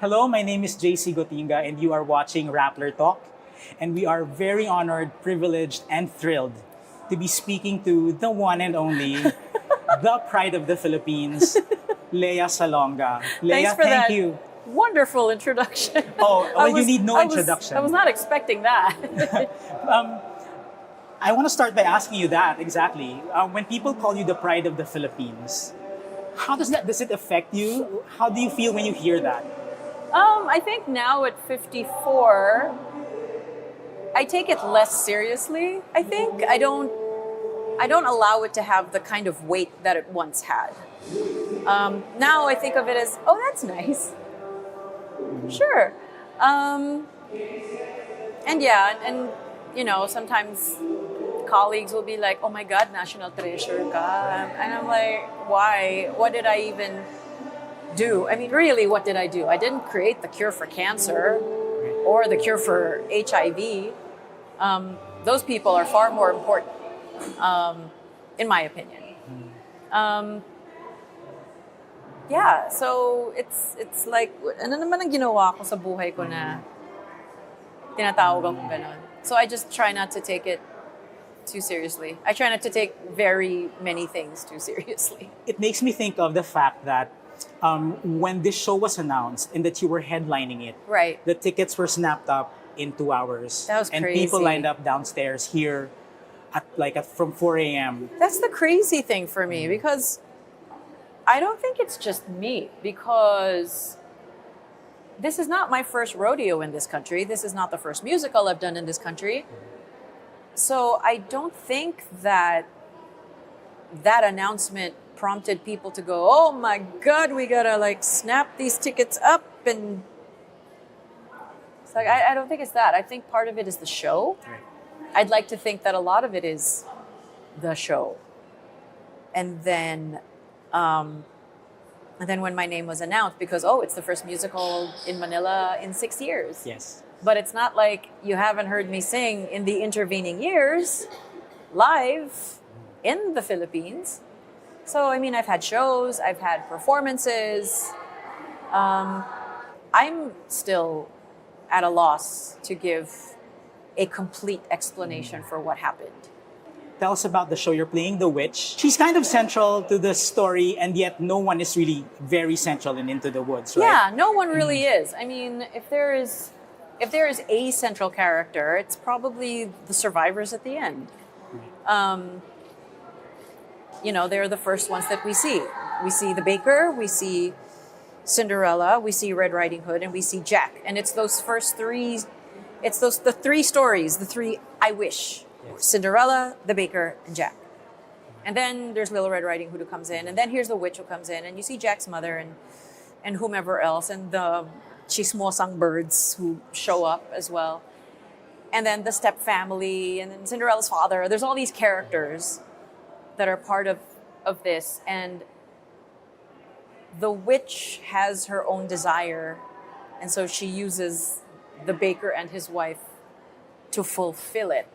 Hello, my name is JC Gotinga and you are watching Rappler Talk. And we are very honored, privileged, and thrilled to be speaking to the one and only, the pride of the Philippines, Lea Salonga. Lea, Thanks for thank that you. wonderful introduction. Oh, well, you need no I introduction. was not expecting that. I want to start by asking you that exactly. When people call you the pride of the Philippines, does it affect you? How do you feel when you hear that? I think now at 54, I take it less seriously. I think I don't allow it to have the kind of weight that it once had. Now I think of it as, oh, that's nice. Sure. And yeah, and you know, sometimes colleagues will be like, oh my God, national treasure ka. And I'm like, why? What did I even do? I mean, really, what did I do? I didn't create the cure for cancer or the cure for HIV. Those people are far more important, in my opinion. Yeah, so it's like, ano naman ang ginawa ko sa buhay ko na tinatawagan ko ganon. So I just try not to take it too seriously. I try not to take very many things too seriously. It makes me think of the fact that when this show was announced and that you were headlining it, Right. the tickets were snapped up in 2 hours. That was and crazy. people lined up downstairs here from 4 a.m. That's the crazy thing for me, because I don't think it's just me, because this is not my first rodeo in this country. This is not the first musical I've done in this country. So I don't think that announcement prompted people to go, oh my God, we gotta like snap these tickets up. And it's like, I don't think it's that. I think part of it is the show. Right. I'd like to think that a lot of it is the show. And then when my name was announced, because, oh, it's the first musical in Manila in 6 years. Yes. But it's not like you haven't heard me sing in the intervening years live in the Philippines. So, I mean, I've had shows, I've had performances. I'm still at a loss to give a complete explanation for what happened. Tell us about the show you're playing, The Witch. She's kind of central to the story, and yet no one is really very central in Into the Woods, right? Yeah, no one really is. I mean, if there is a central character, it's probably the survivors at the end. You know, they're the first ones that we see. We see the baker, we see Cinderella, we see Red Riding Hood, and we see Jack. And it's those first three, the three stories, the three I wish. Yes. Cinderella, the baker, and Jack. And then there's Little Red Riding Hood who comes in, and then here's the witch who comes in, and you see Jack's mother and whomever else, and the chismosang birds who show up as well. And then the step family, and then Cinderella's father. There's all these characters that are part of this, and the witch has her own desire, and so she uses the baker and his wife to fulfill it.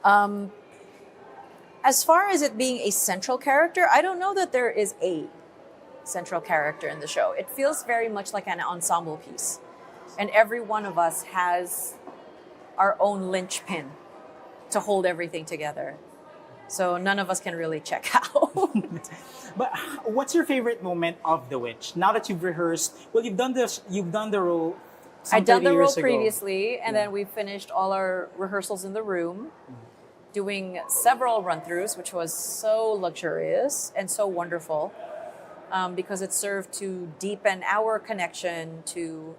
As far as it being a central character, I don't know that there is a central character in the show. It feels very much like an ensemble piece, and every one of us has our own linchpin to hold everything together. So none of us can really check out. But what's your favorite moment of The Witch? Now that you've rehearsed, well, you've done the role. I'd done the role ago. previously, and then we finished all our rehearsals in the room, doing several run-throughs, which was so luxurious and so wonderful, because it served to deepen our connection to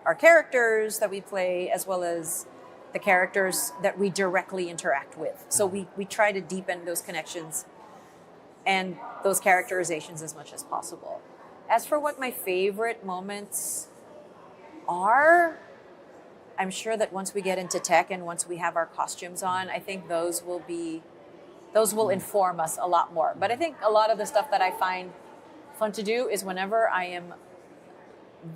our characters that we play, as well as the characters that we directly interact with. So we try to deepen those connections and those characterizations as much as possible. As for what my favorite moments are, I'm sure that once we get into tech and once we have our costumes on, I think those will inform us a lot more. But I think a lot of the stuff that I find fun to do is whenever I am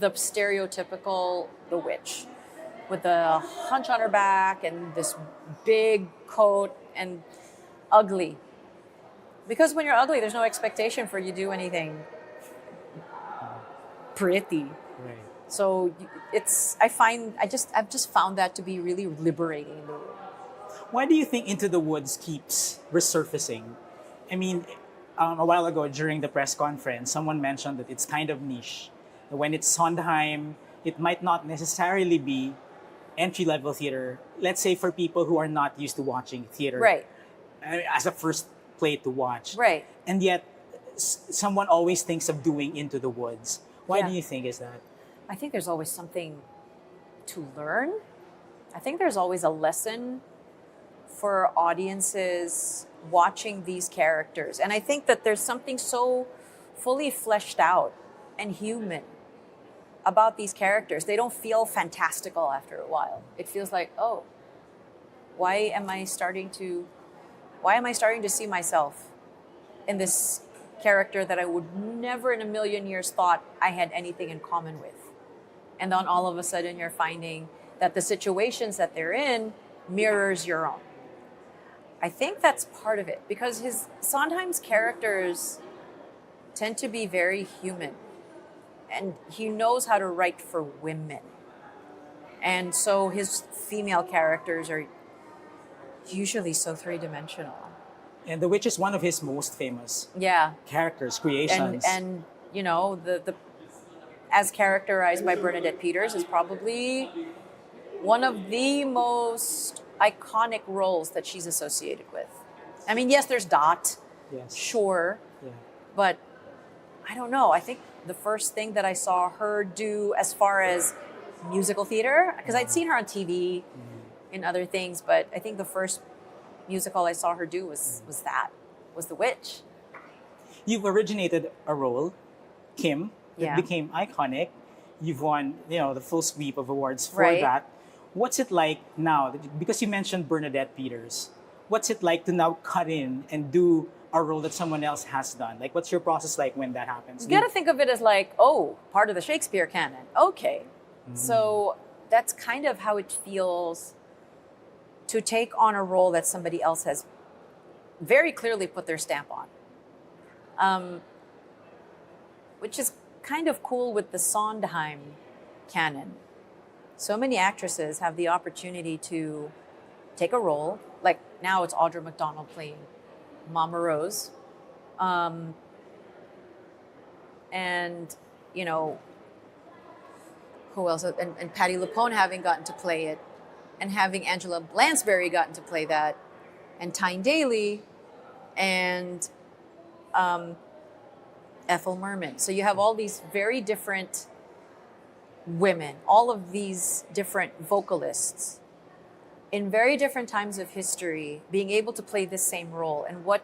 the stereotypical the witch, with the hunch on her back and this big coat and ugly. Because when you're ugly, there's no expectation for you to do anything pretty. Right. So I've just found that to be really liberating in the room. Why do you think Into the Woods keeps resurfacing? I mean, a while ago during the press conference, someone mentioned that it's kind of niche. When it's Sondheim, it might not necessarily be entry-level theater. Let's say for people who are not used to watching theater Right. as a first play to watch. Right. And yet, someone always thinks of doing Into the Woods. Why Yeah. do you think is that? I think there's always something to learn. I think there's always a lesson for audiences watching these characters. And I think that there's something so fully fleshed out and human about these characters. They don't feel fantastical after a while. It feels like, oh, why am I starting to see myself in this character that I would never in a million years thought I had anything in common with? And then all of a sudden you're finding that the situations that they're in mirrors your own. I think that's part of it because Sondheim's characters tend to be very human, and he knows how to write for women. And so his female characters are usually so three-dimensional. And The Witch is one of his most famous Yeah. characters, creations. And you know, the as characterized by Bernadette Peters is probably one of the most iconic roles that she's associated with. I mean, yes, there's Dot, yes. sure, Yeah. but I don't know. I think the first thing that I saw her do as far as musical theater, because I'd seen her on TV in other things, but I think the first musical I saw her do was The Witch. You've originated a role, Kim, that Yeah. became iconic. You've won, the full sweep of awards for Right. that. What's it like now? Because you mentioned Bernadette Peters. What's it like to now cut in and do a role that someone else has done? Like, what's your process like when that happens? You got to think of it as like, oh, part of the Shakespeare canon. Okay. So that's kind of how it feels to take on a role that somebody else has very clearly put their stamp on. Which is kind of cool with the Sondheim canon. So many actresses have the opportunity to take a role. Like now it's Audra McDonald playing Mama Rose. And, who else? And Patti LuPone having gotten to play it, and having Angela Lansbury gotten to play that, and Tyne Daly, and Ethel Merman. So you have all these very different women, all of these different vocalists in very different times of history being able to play this same role. And what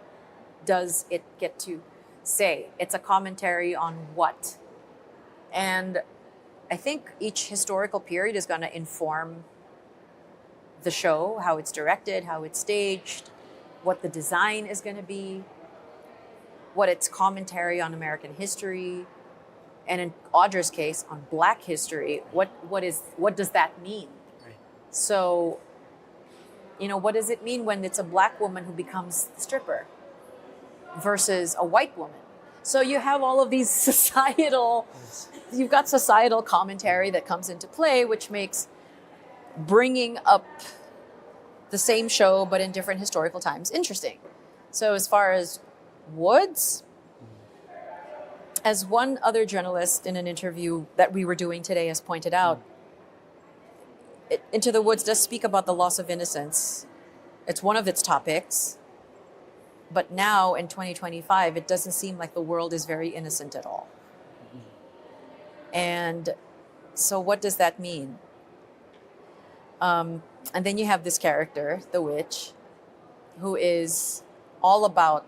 does it get to say? It's a commentary on what? And I think each historical period is going to inform the show, how it's directed, how it's staged, what the design is going to be, what its commentary on American history, and in Audra's case, on Black history, what does that mean? Right. So, what does it mean when it's a Black woman who becomes the stripper versus a white woman? So you have all of these you've got societal commentary that comes into play, which makes bringing up the same show but in different historical times interesting. So as far as Woods, as one other journalist in an interview that we were doing today has pointed out, Into the Woods does speak about the loss of innocence. It's one of its topics. But now in 2025, it doesn't seem like the world is very innocent at all. And so what does that mean? And then you have this character, the witch, who is all about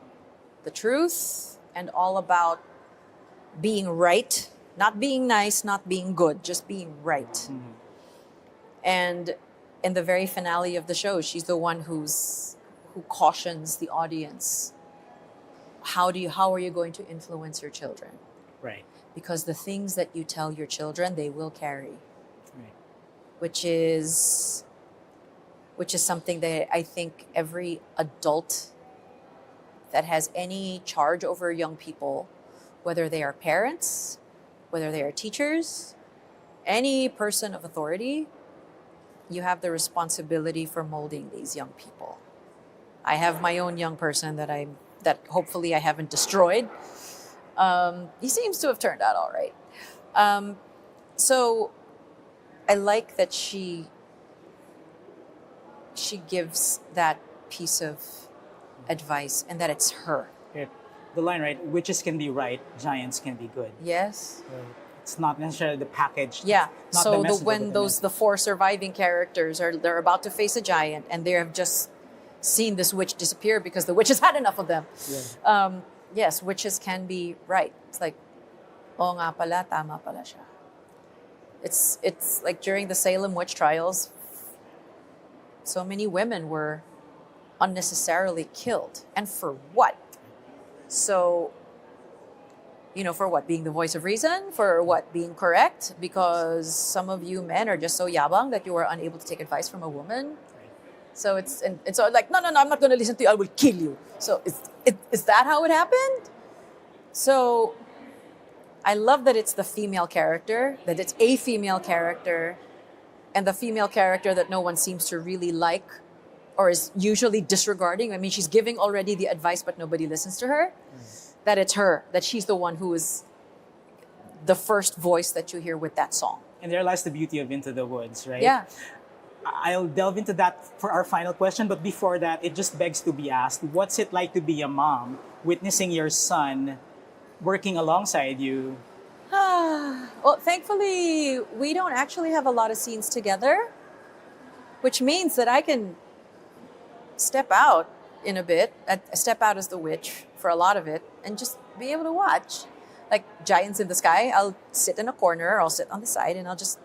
the truth and all about being right, not being nice, not being good, just being right. Mm-hmm. And in the very finale of the show, she's the one who cautions the audience. How are you going to influence your children? Right. Because the things that you tell your children, they will carry. Right. Which is something that I think every adult that has any charge over young people, whether they are parents, whether they are teachers, any person of authority, you have the responsibility for molding these young people. I have my own young person that hopefully I haven't destroyed. He seems to have turned out all right. So I like that she gives that piece of advice and that it's her. Yeah. The line, right? Witches can be right, giants can be good. Yes. Right. It's not necessarily the package. Yeah. Not So message, when but the four surviving characters they're about to face a giant and they have just seen this witch disappear because the witch has had enough of them. Yeah. Yes, witches can be right. It's like, oo nga pala, tama pala siya. It's like during the Salem witch trials, so many women were unnecessarily killed. And for what? So, for what? Being the voice of reason? For what? Being correct? Because some of you men are just so yabang that you are unable to take advice from a woman. So it's so like, no, I'm not going to listen to you. I will kill you. So is that how it happened? So I love that it's the female character, that it's a female character, and the female character that no one seems to really like or is usually disregarding. I mean, she's giving already the advice, but nobody listens to her. That it's her, that she's the one who is the first voice that you hear with that song. And there lies the beauty of Into the Woods, right? Yeah. I'll delve into that for our final question, but before that, it just begs to be asked, what's it like to be a mom, witnessing your son working alongside you? Well, thankfully, we don't actually have a lot of scenes together, which means that I can step out in a bit, step out as the witch for a lot of it, and just be able to watch. Like Giants in the Sky, I'll sit in a corner, I'll sit on the side, and I'll just,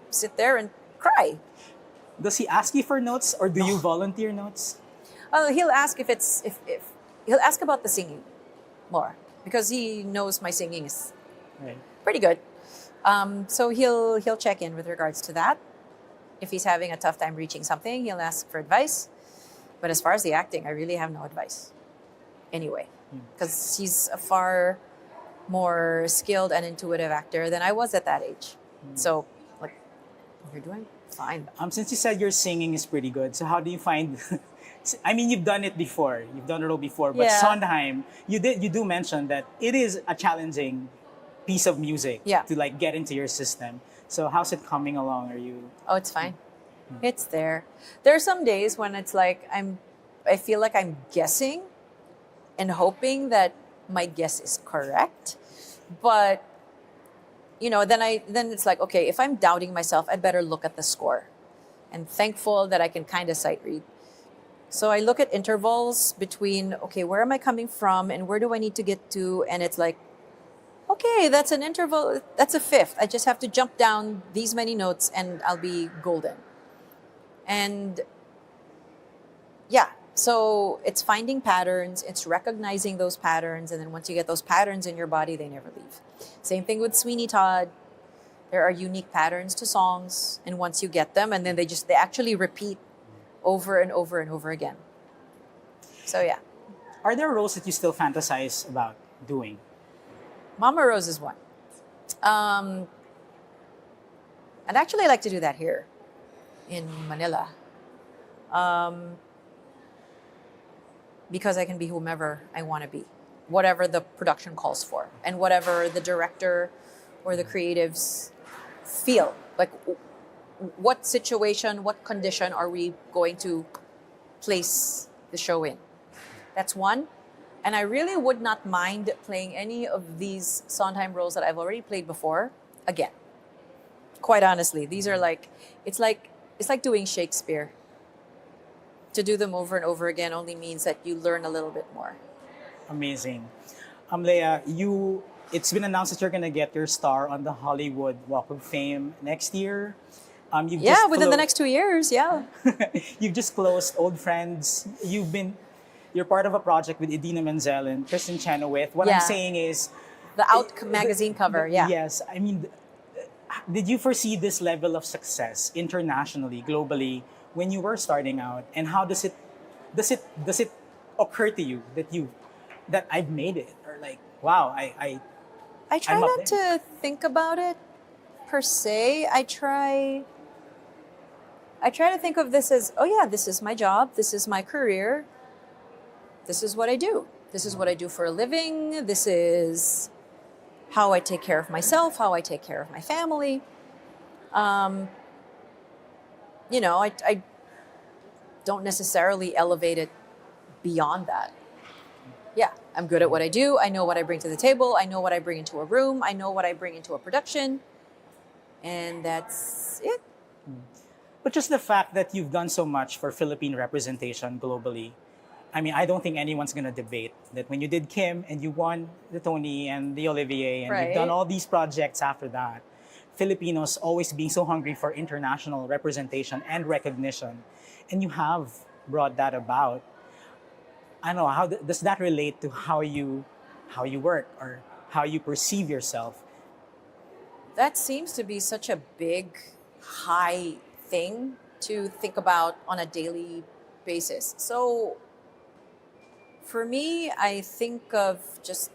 sit there and cry. Does he ask you for notes, or do you volunteer notes? He'll ask if he'll ask about the singing more, because he knows my singing is Right. pretty good. So he'll check in with regards to that. If he's having a tough time reaching something, he'll ask for advice. But as far as the acting, I really have no advice. Anyway, because he's a far more skilled and intuitive actor than I was at that age. So, you're doing fine. Since you said your singing is pretty good, so how do you find? I mean, you've done it before. You've done a role before, but Yeah. Sondheim, you do mention that it is a challenging piece of music to get into your system. So how's it coming along? Are you? Oh, it's fine. It's there. There are some days when it's like I feel like I'm guessing and hoping that my guess is correct. But then it's like, okay, if I'm doubting myself, I'd better look at the score. And thankful that I can kind of sight read. So I look at intervals between, okay, where am I coming from and where do I need to get to? And it's like, okay, that's an interval, that's a fifth. I just have to jump down these many notes and I'll be golden. And yeah, so it's finding patterns, it's recognizing those patterns, and then once you get those patterns in your body, they never leave. Same thing with Sweeney Todd. There are unique patterns to songs, and once you get them, and then they actually repeat over and over and over again. So yeah. Are there roles that you still fantasize about doing? Mama Rose is one. I'd actually like to do that here in Manila. Because I can be whomever I want to be, whatever the production calls for, and whatever the director or the creatives feel. Like, what situation, what condition are we going to place the show in? That's one. And I really would not mind playing any of these Sondheim roles that I've already played before again. Quite honestly, these are it's like doing Shakespeare. To do them over and over again only means that you learn a little bit more. Amazing. Lea, it's been announced that you're going to get your star on the Hollywood Walk of Fame next year. Within the next 2 years, yeah. You've just closed Old Friends. You're part of a project with Idina Menzel and Kristen Chenoweth. What I'm saying is... The Out magazine cover, yeah. Yes. I mean, did you foresee this level of success internationally, globally, when you were starting out? And how does it occur to you that I've made it? Or like, wow, I try not to think about it per se. I try to think of this as, oh yeah, this is my job, this is my career, this is what I do. This is what I do for a living. This is how I take care of myself, how I take care of my family. You know, I don't necessarily elevate it beyond that. Yeah, I'm good at what I do. I know what I bring to the table. I know what I bring into a room. I know what I bring into a production. And that's it. But just the fact that you've done so much for Philippine representation globally, I mean, I don't think anyone's going to debate that when you did Kim and you won the Tony and the Olivier and you've done all these projects after that, Filipinos always being so hungry for international representation and recognition. And you have brought that about. I don't know, how does that relate to how you work or how you perceive yourself? That seems to be such a big, high thing to think about on a daily basis. So for me, I think of just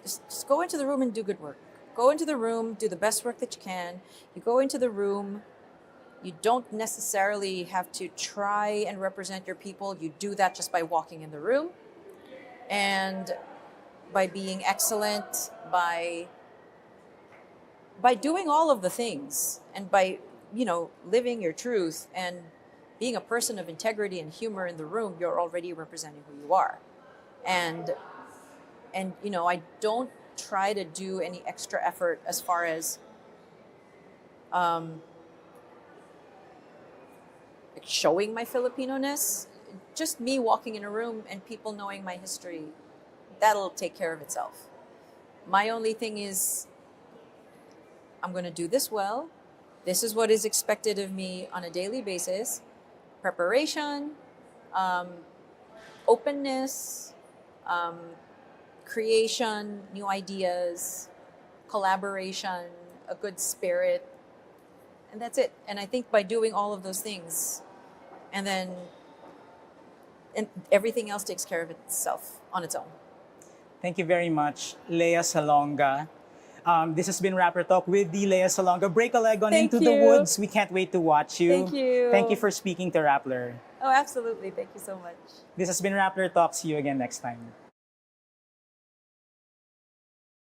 go into the room and do good work. Go into the room, do the best work that you can. You go into the room, you don't necessarily have to try and represent your people. You do that just by walking in the room and by being excellent, by doing all of the things and by, you know, living your truth and being a person of integrity and humor in the room, you're already representing who you are. And you know, I don't try to do any extra effort as far as showing my Filipino-ness. Just me walking in a room and people knowing my history, that'll take care of itself. My only thing is, I'm going to do this well. This is what is expected of me on a daily basis. Preparation, openness, creation, new ideas, collaboration, a good spirit, and that's it. And I think by doing all of those things, and everything else takes care of itself on its own. Thank you very much, Lea Salonga. This has been Rappler Talk with the Lea Salonga. Break a leg on Thank Into you. the Woods. We can't wait to watch you. Thank you. Thank you for speaking to Rappler. Oh, absolutely. Thank you so much. This has been Rappler Talk. See you again next time.